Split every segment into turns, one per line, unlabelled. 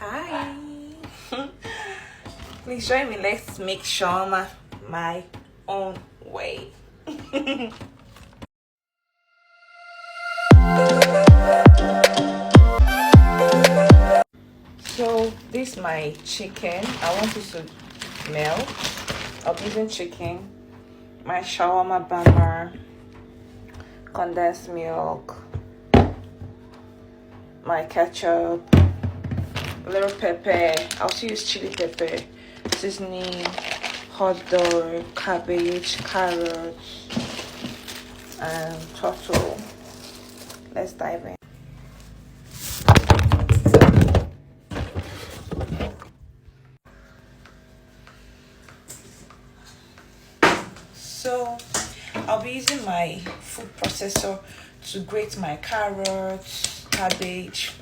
Hi. Please join me. Let's make shawarma my own way. So this is my chicken. I want it to melt. I'll be using chicken, my shawarma bummer, condensed milk, my ketchup, little pepper. I'll also use chili pepper, seasoning, hot dog, cabbage, carrots, and turtle. Let's dive in. So I'll be using my food processor to grate my carrots, cabbage.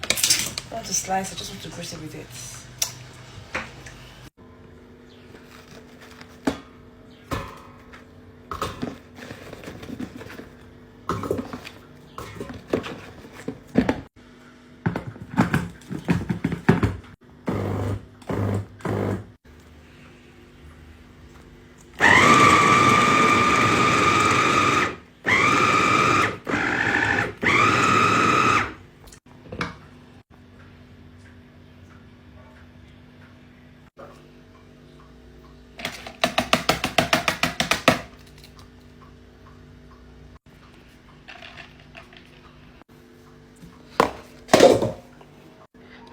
I want to slice, I just want to grate it with it.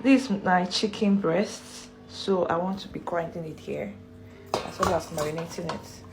This is my chicken breasts, so I want to be grinding it here as well as marinating it.